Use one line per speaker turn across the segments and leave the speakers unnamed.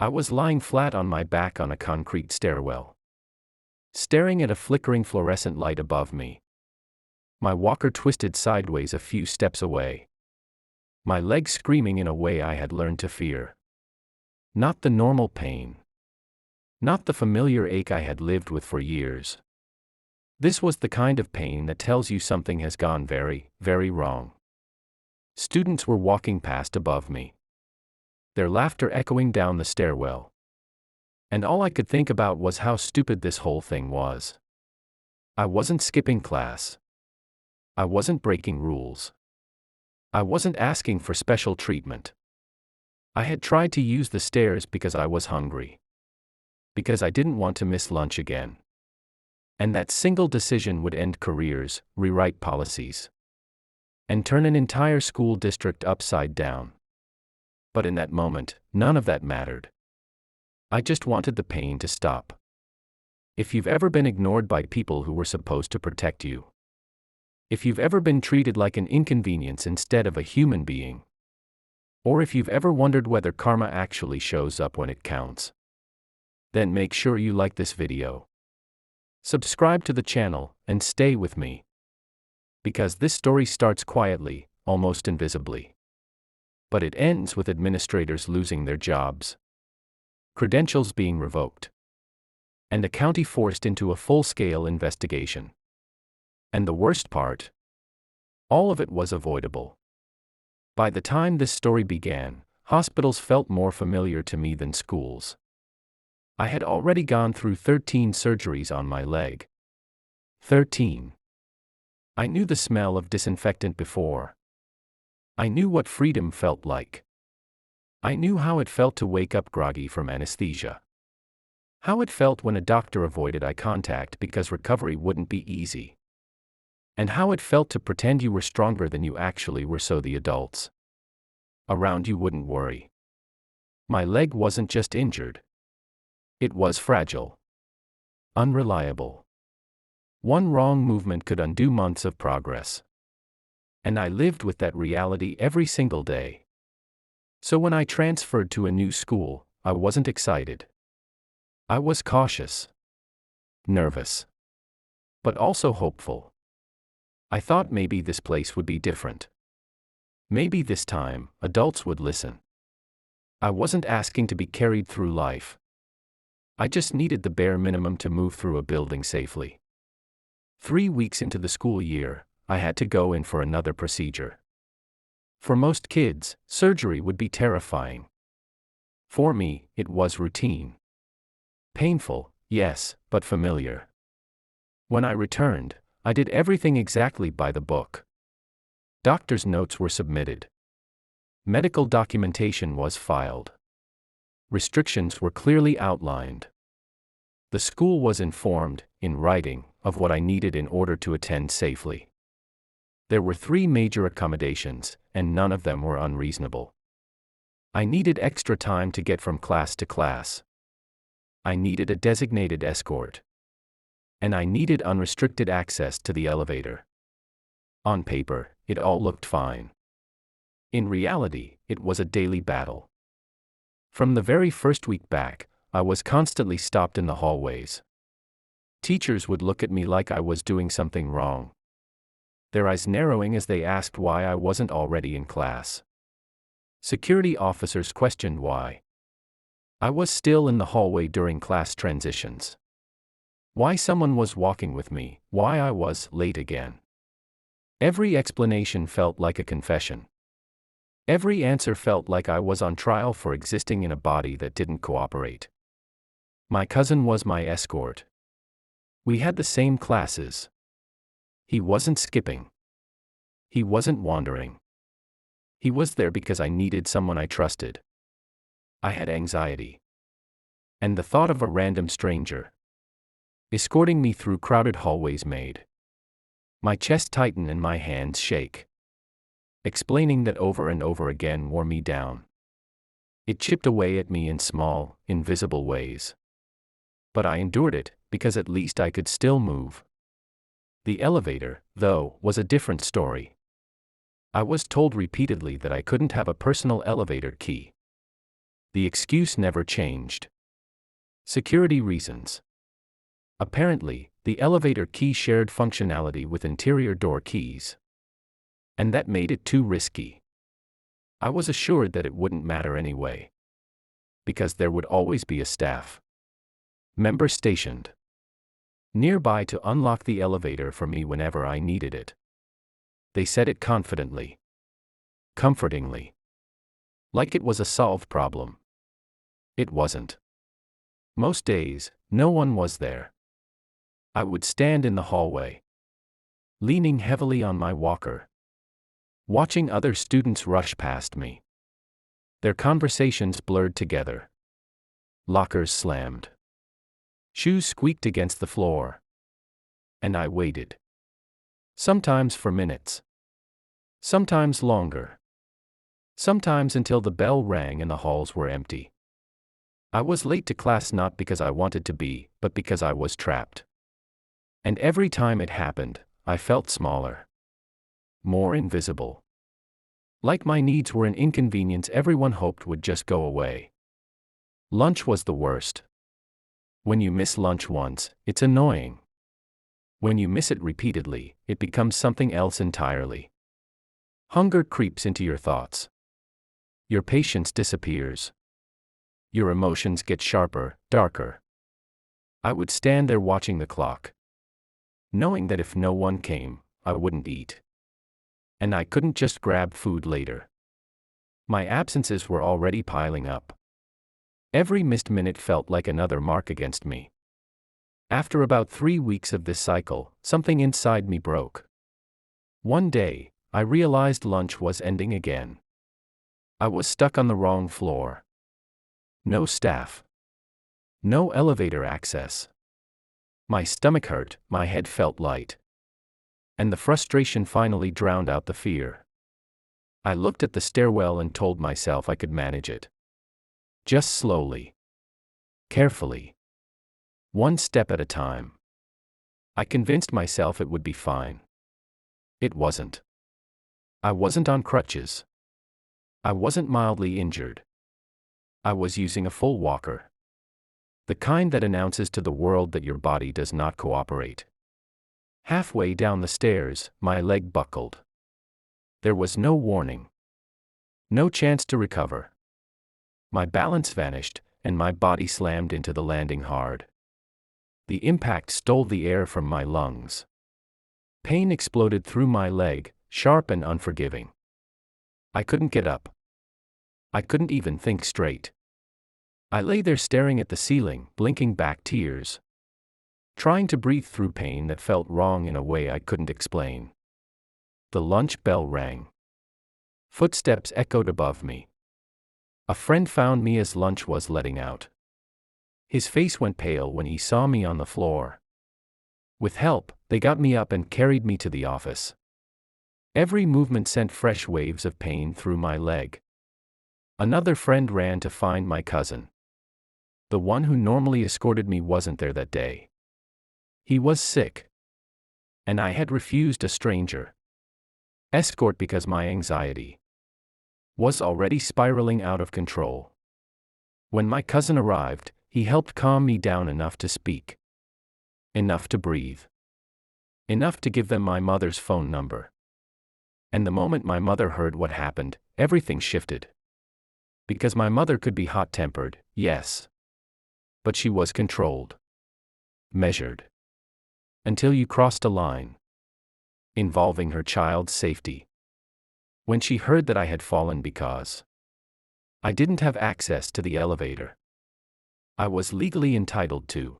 I was lying flat on my back on a concrete stairwell, staring at a flickering fluorescent light above me. My walker twisted sideways a few steps away, my legs screaming in a way I had learned to fear. Not the normal pain. Not the familiar ache I had lived with for years. This was the kind of pain that tells you something has gone very, very wrong. Students were walking past above me, their laughter echoing down the stairwell. And all I could think about was how stupid this whole thing was. I wasn't skipping class. I wasn't breaking rules. I wasn't asking for special treatment. I had tried to use the stairs because I was hungry. Because I didn't want to miss lunch again. And that single decision would end careers, rewrite policies, and turn an entire school district upside down. But in that moment, none of that mattered. I just wanted the pain to stop. If you've ever been ignored by people who were supposed to protect you, if you've ever been treated like an inconvenience instead of a human being, or if you've ever wondered whether karma actually shows up when it counts, then make sure you like this video, subscribe to the channel, and stay with me. Because this story starts quietly, almost invisibly. But it ends with administrators losing their jobs, credentials being revoked, and a county forced into a full-scale investigation. And the worst part? All of it was avoidable. By the time this story began, hospitals felt more familiar to me than schools. I had already gone through 13 surgeries on my leg. 13. I knew the smell of disinfectant before. I knew what freedom felt like. I knew how it felt to wake up groggy from anesthesia. How it felt when a doctor avoided eye contact because recovery wouldn't be easy. And how it felt to pretend you were stronger than you actually were so the adults around you wouldn't worry. My leg wasn't just injured. It was fragile. Unreliable. One wrong movement could undo months of progress. And I lived with that reality every single day. So when I transferred to a new school, I wasn't excited. I was cautious. Nervous. But also hopeful. I thought maybe this place would be different. Maybe this time, adults would listen. I wasn't asking to be carried through life. I just needed the bare minimum to move through a building safely. 3 weeks into the school year, I had to go in for another procedure. For most kids, surgery would be terrifying. For me, it was routine. Painful, yes, but familiar. When I returned, I did everything exactly by the book. Doctor's notes were submitted. Medical documentation was filed. Restrictions were clearly outlined. The school was informed, in writing, of what I needed in order to attend safely. There were 3 major accommodations, and none of them were unreasonable. I needed extra time to get from class to class. I needed a designated escort. And I needed unrestricted access to the elevator. On paper, it all looked fine. In reality, it was a daily battle. From the very first week back, I was constantly stopped in the hallways. Teachers would look at me like I was doing something wrong, their eyes narrowing as they asked why I wasn't already in class. Security officers questioned why I was still in the hallway during class transitions. Why someone was walking with me, why I was late again. Every explanation felt like a confession. Every answer felt like I was on trial for existing in a body that didn't cooperate. My cousin was my escort. We had the same classes. He wasn't skipping. He wasn't wandering. He was there because I needed someone I trusted. I had anxiety. And the thought of a random stranger escorting me through crowded hallways made my chest tighten and my hands shake. Explaining that over and over again wore me down. It chipped away at me in small, invisible ways. But I endured it, because at least I could still move. The elevator, though, was a different story. I was told repeatedly that I couldn't have a personal elevator key. The excuse never changed. Security reasons. Apparently, the elevator key shared functionality with interior door keys. And that made it too risky. I was assured that it wouldn't matter anyway. Because there would always be a staff member stationed nearby to unlock the elevator for me whenever I needed it. They said it confidently. Comfortingly. Like it was a solved problem. It wasn't. Most days, no one was there. I would stand in the hallway, leaning heavily on my walker, watching other students rush past me. Their conversations blurred together. Lockers slammed. Shoes squeaked against the floor. And I waited. Sometimes for minutes. Sometimes longer. Sometimes until the bell rang and the halls were empty. I was late to class not because I wanted to be, but because I was trapped. And every time it happened, I felt smaller. More invisible. Like my needs were an inconvenience everyone hoped would just go away. Lunch was the worst. When you miss lunch once, it's annoying. When you miss it repeatedly, it becomes something else entirely. Hunger creeps into your thoughts. Your patience disappears. Your emotions get sharper, darker. I would stand there watching the clock, knowing that if no one came, I wouldn't eat. And I couldn't just grab food later. My absences were already piling up. Every missed minute felt like another mark against me. After about 3 weeks of this cycle, something inside me broke. One day, I realized lunch was ending again. I was stuck on the wrong floor. No staff. No elevator access. My stomach hurt, my head felt light. And the frustration finally drowned out the fear. I looked at the stairwell and told myself I could manage it. Just slowly. Carefully. One step at a time. I convinced myself it would be fine. It wasn't. I wasn't on crutches. I wasn't mildly injured. I was using a full walker. The kind that announces to the world that your body does not cooperate. Halfway down the stairs, my leg buckled. There was no warning. No chance to recover. My balance vanished, and my body slammed into the landing hard. The impact stole the air from my lungs. Pain exploded through my leg, sharp and unforgiving. I couldn't get up. I couldn't even think straight. I lay there staring at the ceiling, blinking back tears. Trying to breathe through pain that felt wrong in a way I couldn't explain. The lunch bell rang. Footsteps echoed above me. A friend found me as lunch was letting out. His face went pale when he saw me on the floor. With help, they got me up and carried me to the office. Every movement sent fresh waves of pain through my leg. Another friend ran to find my cousin. The one who normally escorted me wasn't there that day. He was sick. And I had refused a stranger escort because my anxiety was already spiraling out of control. When my cousin arrived, he helped calm me down enough to speak. Enough to breathe. Enough to give them my mother's phone number. And the moment my mother heard what happened, everything shifted. Because my mother could be hot-tempered, yes. But she was controlled. Measured. Until you crossed a line. Involving her child's safety. When she heard that I had fallen because I didn't have access to the elevator. I was legally entitled to.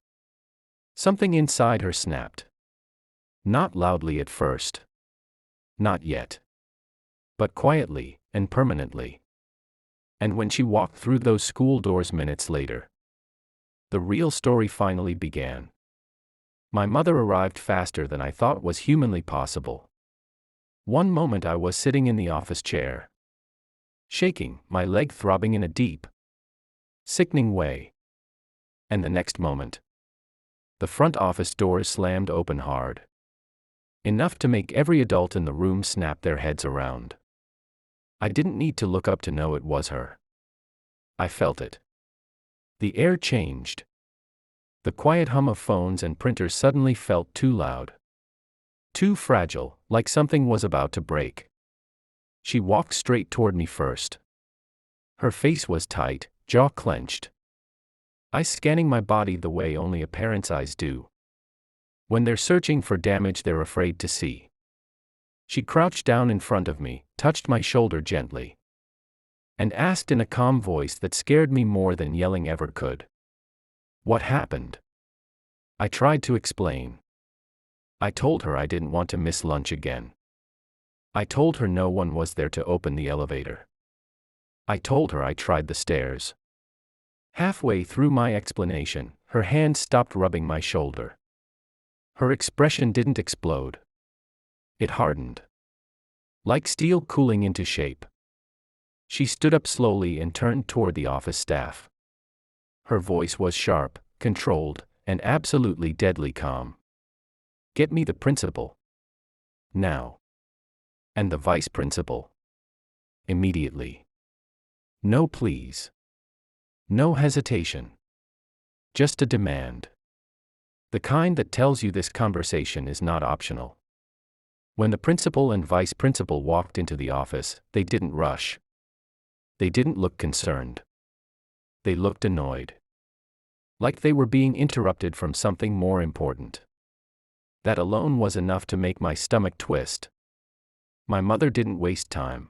Something inside her snapped. Not loudly at first. Not yet. But quietly and permanently. And when she walked through those school doors minutes later, the real story finally began. My mother arrived faster than I thought was humanly possible. One moment I was sitting in the office chair, shaking, my leg throbbing in a deep, sickening way. And the next moment, the front office doors slammed open hard. Enough to make every adult in the room snap their heads around. I didn't need to look up to know it was her. I felt it. The air changed. The quiet hum of phones and printers suddenly felt too loud. Too fragile, like something was about to break. She walked straight toward me first. Her face was tight, jaw clenched. Eyes scanning my body the way only a parent's eyes do. When they're searching for damage they're afraid to see. She crouched down in front of me, touched my shoulder gently, and asked in a calm voice that scared me more than yelling ever could. What happened? I tried to explain. I told her I didn't want to miss lunch again. I told her no one was there to open the elevator. I told her I tried the stairs. Halfway through my explanation, her hand stopped rubbing my shoulder. Her expression didn't explode. It hardened. Like steel cooling into shape. She stood up slowly and turned toward the office staff. Her voice was sharp, controlled, and absolutely deadly calm. Get me the principal. Now. And the vice principal. Immediately. No please. No hesitation. Just a demand. The kind that tells you this conversation is not optional. When the principal and vice principal walked into the office, they didn't rush. They didn't look concerned. They looked annoyed. Like they were being interrupted from something more important. That alone was enough to make my stomach twist. My mother didn't waste time.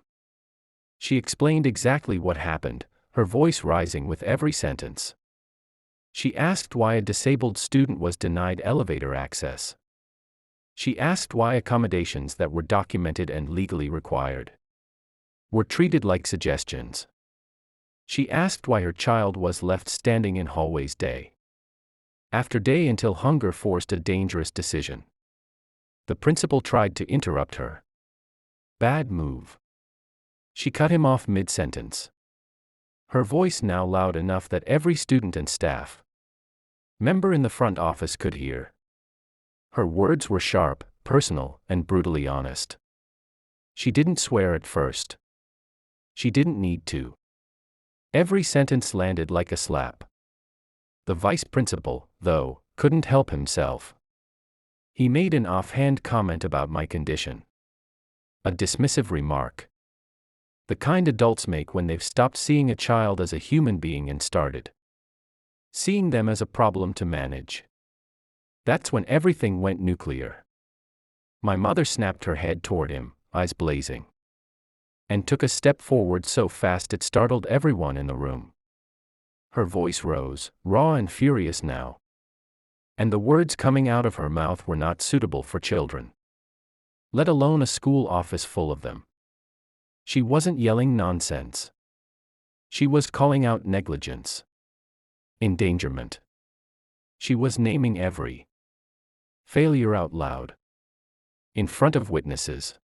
She explained exactly what happened, her voice rising with every sentence. She asked why a disabled student was denied elevator access. She asked why accommodations that were documented and legally required were treated like suggestions. She asked why her child was left standing in hallways day after day until hunger forced a dangerous decision. The principal tried to interrupt her. Bad move. She cut him off mid-sentence. Her voice now loud enough that every student and staff member in the front office could hear. Her words were sharp, personal, and brutally honest. She didn't swear at first. She didn't need to. Every sentence landed like a slap. The vice principal, though, couldn't help himself. He made an offhand comment about my condition. A dismissive remark. The kind adults make when they've stopped seeing a child as a human being and started seeing them as a problem to manage. That's when everything went nuclear. My mother snapped her head toward him, eyes blazing, and took a step forward so fast it startled everyone in the room. Her voice rose, raw and furious now. And the words coming out of her mouth were not suitable for children. Let alone a school office full of them. She wasn't yelling nonsense. She was calling out negligence. Endangerment. She was naming every failure out loud. In front of witnesses.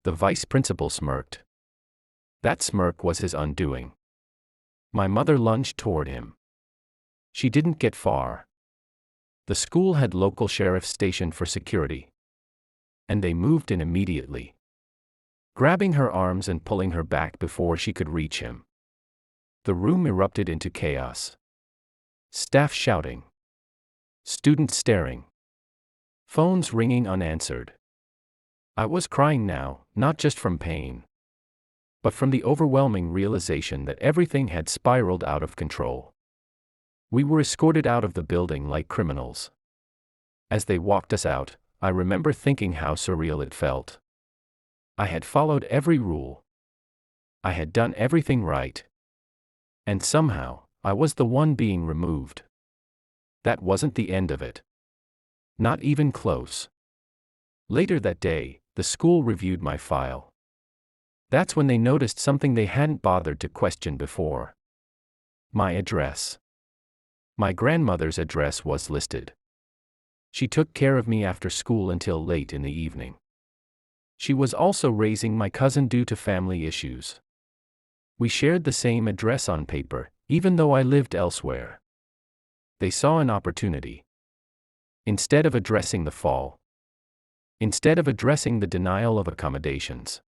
The vice principal smirked. That smirk was his undoing. My mother lunged toward him. She didn't get far. The school had local sheriffs stationed for security. And they moved in immediately, grabbing her arms and pulling her back before she could reach him. The room erupted into chaos. Staff shouting. Students staring. Phones ringing unanswered. I was crying now, not just from pain, but from the overwhelming realization that everything had spiraled out of control. We were escorted out of the building like criminals. As they walked us out, I remember thinking how surreal it felt. I had followed every rule. I had done everything right. And somehow, I was the one being removed. That wasn't the end of it. Not even close. Later that day, the school reviewed my file. That's when they noticed something they hadn't bothered to question before. My address. My grandmother's address was listed. She took care of me after school until late in the evening. She was also raising my cousin due to family issues. We shared the same address on paper, even though I lived elsewhere. They saw an opportunity. Instead of addressing the fall. Instead of addressing the denial of accommodations.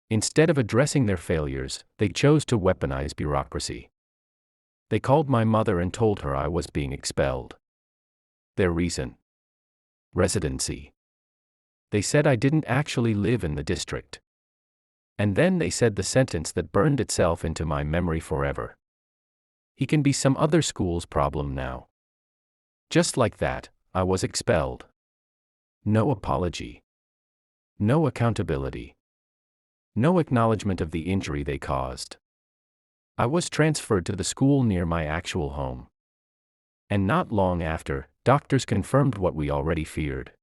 Instead of addressing their failures, they chose to weaponize bureaucracy. They called my mother and told her I was being expelled. Their reason? Residency. They said I didn't actually live in the district. And then they said the sentence that burned itself into my memory forever. He can be some other school's problem now. Just like that, I was expelled. No apology. No accountability. No acknowledgement of the injury they caused. I was transferred to the school near my actual home. And not long after, doctors confirmed what we already feared.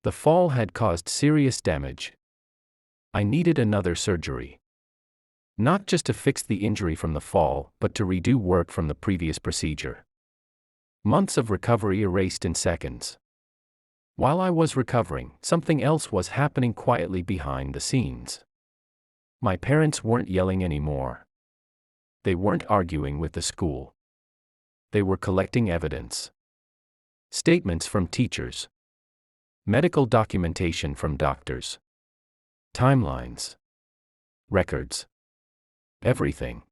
The fall had caused serious damage. I needed another surgery. Not just to fix the injury from the fall, but to redo work from the previous procedure. Months of recovery erased in seconds. While I was recovering, something else was happening quietly behind the scenes. My parents weren't yelling anymore. They weren't arguing with the school. They were collecting evidence. Statements from teachers. Medical documentation from doctors. Timelines. Records. Everything.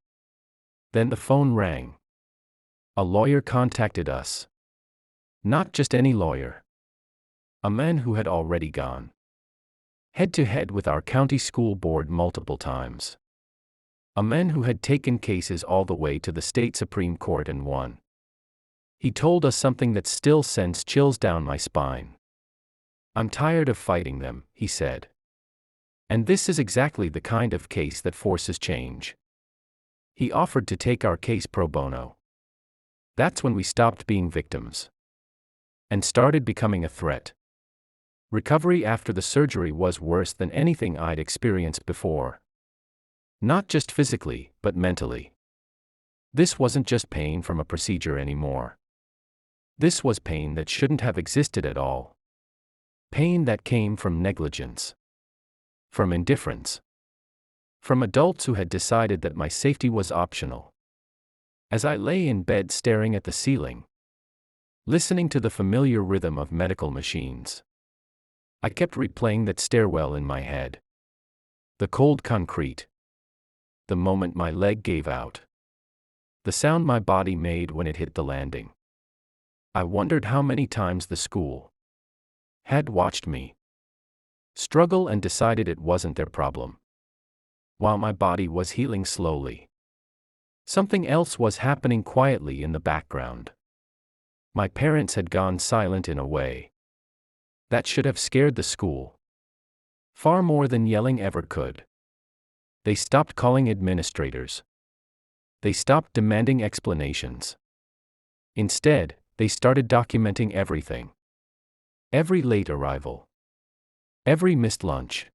Then the phone rang. A lawyer contacted us. Not just any lawyer. A man who had already gone head-to-head with our county school board multiple times. A man who had taken cases all the way to the state Supreme Court and won. He told us something that still sends chills down my spine. I'm tired of fighting them, he said. And this is exactly the kind of case that forces change. He offered to take our case pro bono. That's when we stopped being victims. And started becoming a threat. Recovery after the surgery was worse than anything I'd experienced before. Not just physically, but mentally. This wasn't just pain from a procedure anymore. This was pain that shouldn't have existed at all. Pain that came from negligence. From indifference. From adults who had decided that my safety was optional. As I lay in bed staring at the ceiling, listening to the familiar rhythm of medical machines, I kept replaying that stairwell in my head. The cold concrete. The moment my leg gave out. The sound my body made when it hit the landing. I wondered how many times the school had watched me struggle and decided it wasn't their problem. While my body was healing slowly, something else was happening quietly in the background. My parents had gone silent in a way that should have scared the school far more than yelling ever could. They stopped calling administrators. They stopped demanding explanations. Instead, they started documenting everything. Every late arrival. Every missed lunch.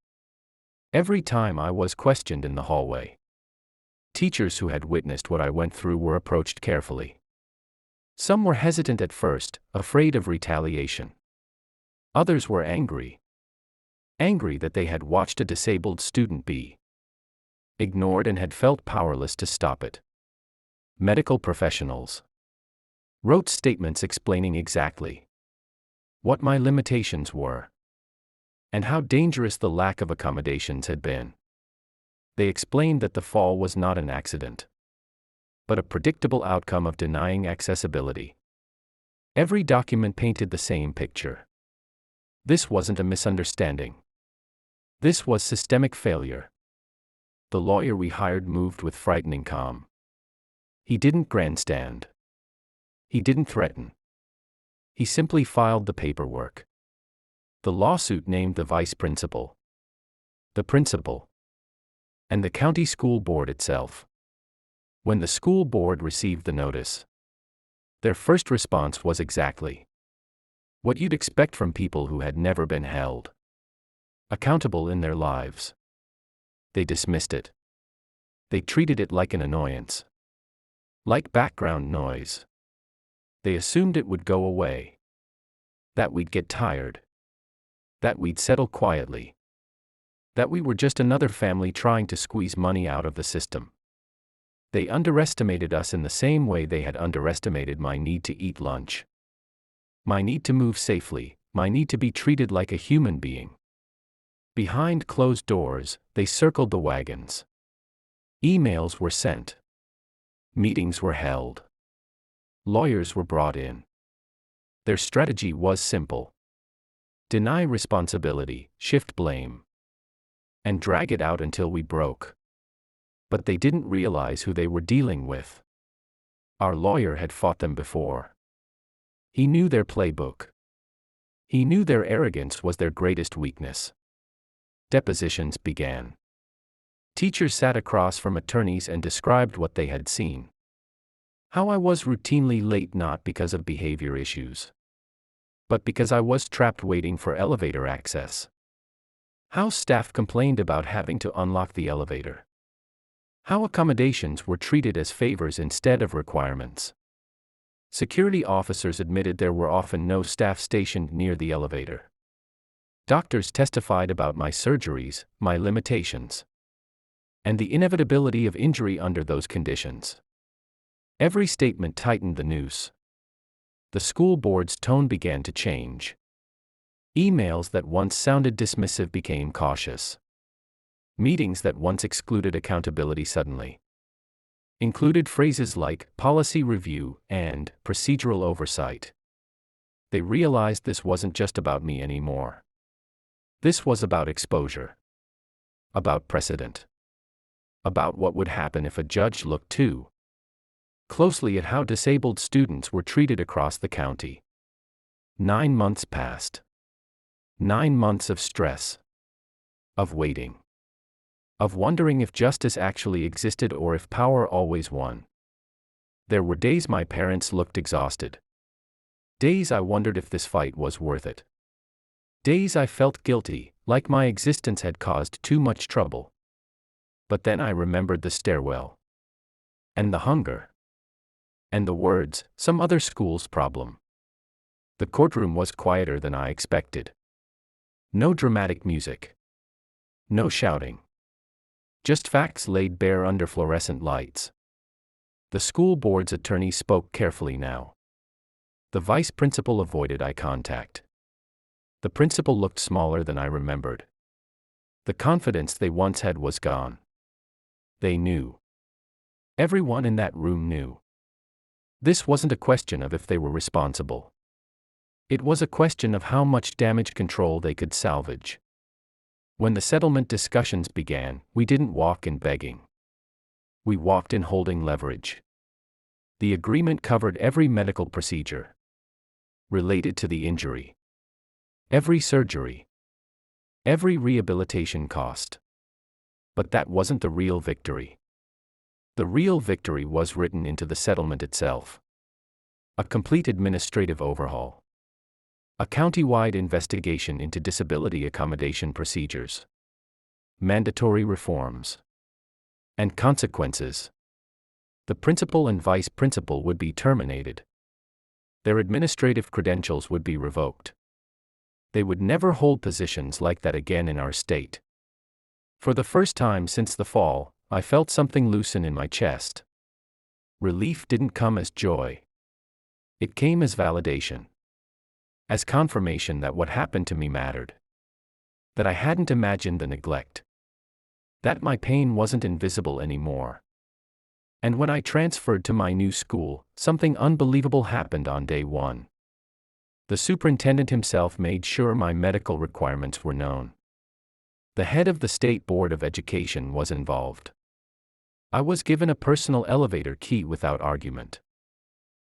Every time I was questioned in the hallway. Teachers who had witnessed what I went through were approached carefully. Some were hesitant at first, afraid of retaliation. Others were angry. Angry that they had watched a disabled student be ignored and had felt powerless to stop it. Medical professionals wrote statements explaining exactly what my limitations were and how dangerous the lack of accommodations had been. They explained that the fall was not an accident, but a predictable outcome of denying accessibility. Every document painted the same picture. This wasn't a misunderstanding. This was systemic failure. The lawyer we hired moved with frightening calm. He didn't grandstand. He didn't threaten. He simply filed the paperwork. The lawsuit named the vice principal, the principal, and the county school board itself. When the school board received the notice, their first response was exactly what you'd expect from people who had never been held accountable in their lives. They dismissed it. They treated it like an annoyance. Like background noise. They assumed it would go away. That we'd get tired. That we'd settle quietly. That we were just another family trying to squeeze money out of the system. They underestimated us in the same way they had underestimated my need to eat lunch. My need to move safely, my need to be treated like a human being. Behind closed doors, they circled the wagons. Emails were sent. Meetings were held. Lawyers were brought in. Their strategy was simple: deny responsibility, shift blame, and drag it out until we broke. But they didn't realize who they were dealing with. Our lawyer had fought them before. He knew their playbook. He knew their arrogance was their greatest weakness. Depositions began. Teachers sat across from attorneys and described what they had seen. How I was routinely late, not because of behavior issues, but because I was trapped waiting for elevator access. How staff complained about having to unlock the elevator. How accommodations were treated as favors instead of requirements. Security officers admitted there were often no staff stationed near the elevator. Doctors testified about my surgeries, my limitations, and the inevitability of injury under those conditions. Every statement tightened the noose. The school board's tone began to change. Emails that once sounded dismissive became cautious. Meetings that once excluded accountability suddenly included phrases like policy review and procedural oversight. They realized this wasn't just about me anymore. This was about exposure, about precedent, about what would happen if a judge looked too closely at how disabled students were treated across the county. 9 months passed. 9 months of stress, of waiting, of wondering if justice actually existed or if power always won. There were days my parents looked exhausted. Days I wondered if this fight was worth it. Days I felt guilty, like my existence had caused too much trouble. But then I remembered the stairwell. And the hunger. And the words, some other school's problem. The courtroom was quieter than I expected. No dramatic music. No shouting. Just facts laid bare under fluorescent lights. The school board's attorney spoke carefully now. The vice principal avoided eye contact. The principal looked smaller than I remembered. The confidence they once had was gone. They knew. Everyone in that room knew. This wasn't a question of if they were responsible. It was a question of how much damage control they could salvage. When the settlement discussions began, we didn't walk in begging. We walked in holding leverage. The agreement covered every medical procedure related to the injury, every surgery, every rehabilitation cost. But that wasn't the real victory. The real victory was written into the settlement itself. A complete administrative overhaul. A county-wide investigation into disability accommodation procedures. Mandatory reforms. And consequences. The principal and vice principal would be terminated. Their administrative credentials would be revoked. They would never hold positions like that again in our state. For the first time since the fall, I felt something loosen in my chest. Relief didn't come as joy. It came as validation. As confirmation that what happened to me mattered. That I hadn't imagined the neglect. That my pain wasn't invisible anymore. And when I transferred to my new school, something unbelievable happened on day one. The superintendent himself made sure my medical requirements were known. The head of the State Board of Education was involved. I was given a personal elevator key without argument.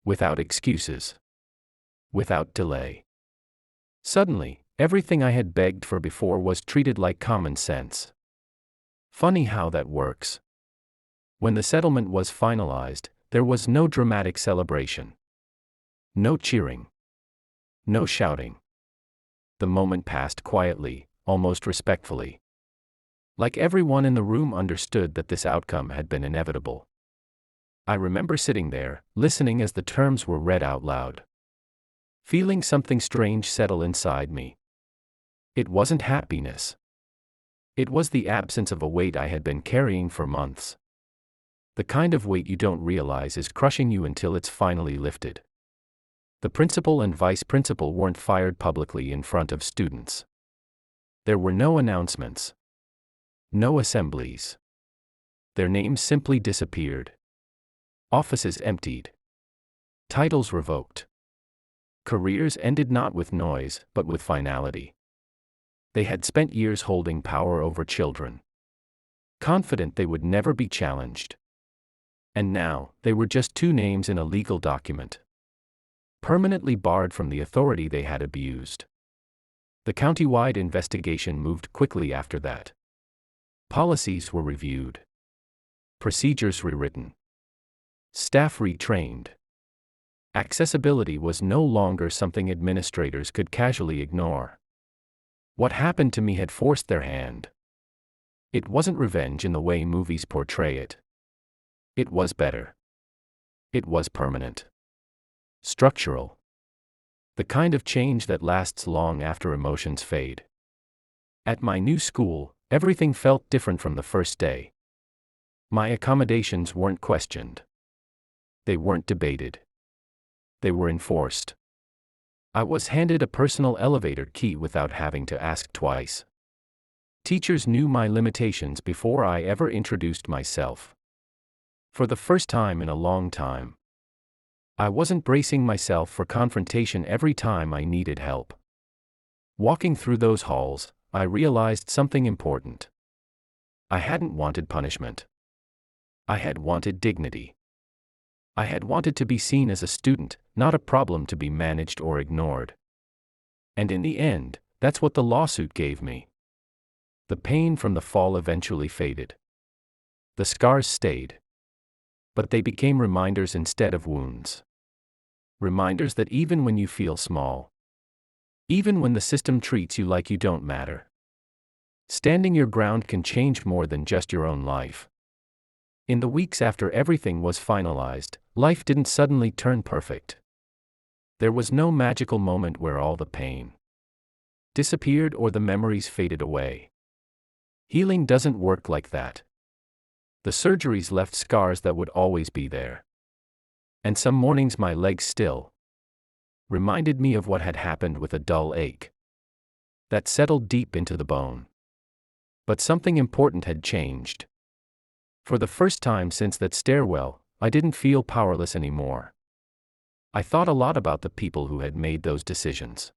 Without excuses. Without delay. Suddenly, everything I had begged for before was treated like common sense. Funny how that works. When the settlement was finalized, there was no dramatic celebration. No cheering. No shouting. The moment passed quietly, almost respectfully. Like everyone in the room understood that this outcome had been inevitable. I remember sitting there, listening as the terms were read out loud. Feeling something strange settle inside me. It wasn't happiness. It was the absence of a weight I had been carrying for months. The kind of weight you don't realize is crushing you until it's finally lifted. The principal and vice principal weren't fired publicly in front of students. There were no announcements. No assemblies. Their names simply disappeared. Offices emptied. Titles revoked. Careers ended not with noise, but with finality. They had spent years holding power over children, confident they would never be challenged. And now, they were just two names in a legal document, permanently barred from the authority they had abused. The county-wide investigation moved quickly after that. Policies were reviewed. Procedures rewritten. Staff retrained. Accessibility was no longer something administrators could casually ignore. What happened to me had forced their hand. It wasn't revenge in the way movies portray it. It was better. It was permanent. Structural. The kind of change that lasts long after emotions fade. At my new school, everything felt different from the first day. My accommodations weren't questioned. They weren't debated. They were enforced. I was handed a personal elevator key without having to ask twice. Teachers knew my limitations before I ever introduced myself. For the first time in a long time, I wasn't bracing myself for confrontation every time I needed help. Walking through those halls, I realized something important. I hadn't wanted punishment. I had wanted dignity. I had wanted to be seen as a student, not a problem to be managed or ignored. And in the end, that's what the lawsuit gave me. The pain from the fall eventually faded. The scars stayed. But they became reminders instead of wounds. Reminders that even when you feel small, even when the system treats you like you don't matter, standing your ground can change more than just your own life. In the weeks after everything was finalized, life didn't suddenly turn perfect. There was no magical moment where all the pain disappeared or the memories faded away. Healing doesn't work like that. The surgeries left scars that would always be there. And some mornings my legs still reminded me of what had happened with a dull ache that settled deep into the bone. But something important had changed. For the first time since that stairwell, I didn't feel powerless anymore. I thought a lot about the people who had made those decisions.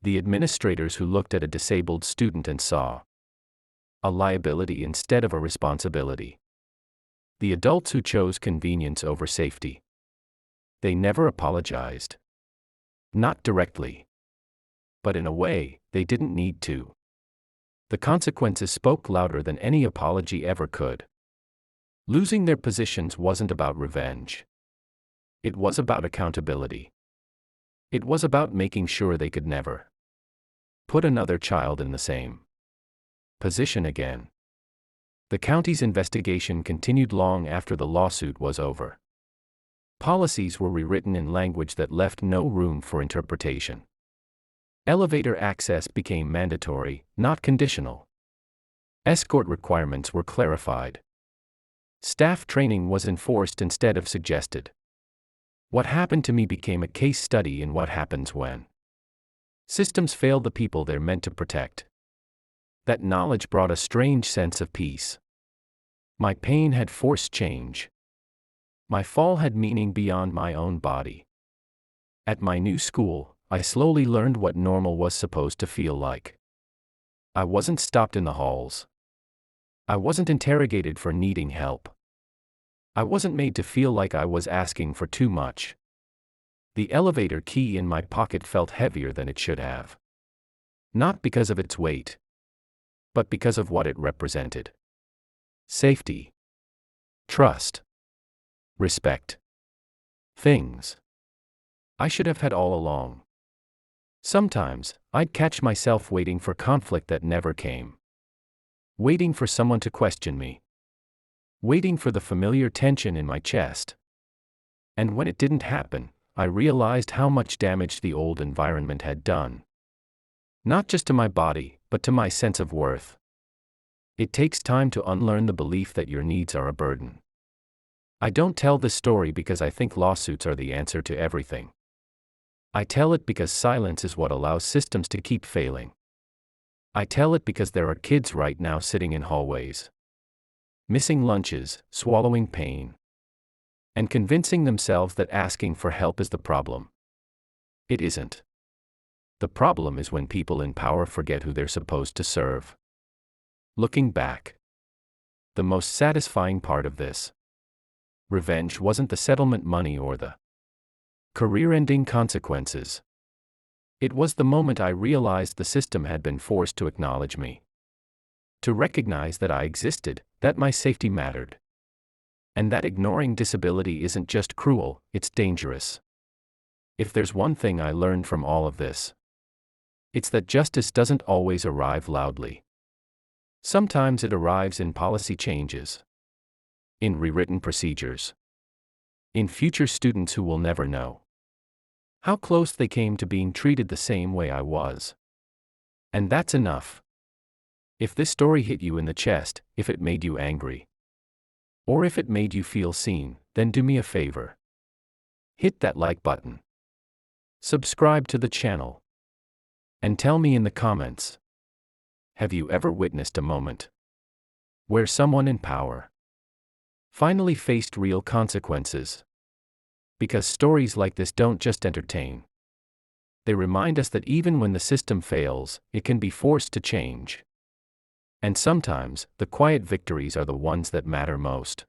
The administrators who looked at a disabled student and saw a liability instead of a responsibility. The adults who chose convenience over safety. They never apologized. Not directly. But in a way, they didn't need to. The consequences spoke louder than any apology ever could. Losing their positions wasn't about revenge. It was about accountability. It was about making sure they could never put another child in the same position again. The county's investigation continued long after the lawsuit was over. Policies were rewritten in language that left no room for interpretation. Elevator access became mandatory, not conditional. Escort requirements were clarified. Staff training was enforced instead of suggested. What happened to me became a case study in what happens when systems fail the people they're meant to protect. That knowledge brought a strange sense of peace. My pain had forced change. My fall had meaning beyond my own body. At my new school, I slowly learned what normal was supposed to feel like. I wasn't stopped in the halls. I wasn't interrogated for needing help. I wasn't made to feel like I was asking for too much. The elevator key in my pocket felt heavier than it should have. Not because of its weight, but because of what it represented. Safety. Trust. Respect. Things I should have had all along. Sometimes, I'd catch myself waiting for conflict that never came. Waiting for someone to question me. Waiting for the familiar tension in my chest. And when it didn't happen, I realized how much damage the old environment had done. Not just to my body, but to my sense of worth. It takes time to unlearn the belief that your needs are a burden. I don't tell this story because I think lawsuits are the answer to everything. I tell it because silence is what allows systems to keep failing. I tell it because there are kids right now sitting in hallways, missing lunches, swallowing pain, and convincing themselves that asking for help is the problem. It isn't. The problem is when people in power forget who they're supposed to serve. Looking back, the most satisfying part of this revenge wasn't the settlement money or the career-ending consequences. It was the moment I realized the system had been forced to acknowledge me, to recognize that I existed, that my safety mattered, and that ignoring disability isn't just cruel, it's dangerous. If there's one thing I learned from all of this, it's that justice doesn't always arrive loudly. Sometimes it arrives in policy changes, in rewritten procedures, in future students who will never know how close they came to being treated the same way I was. And that's enough. If this story hit you in the chest, if it made you angry, or if it made you feel seen, then do me a favor. Hit that like button. Subscribe to the channel. And tell me in the comments, have you ever witnessed a moment where someone in power finally faced real consequences? Because stories like this don't just entertain. They remind us that even when the system fails, it can be forced to change. And sometimes, the quiet victories are the ones that matter most.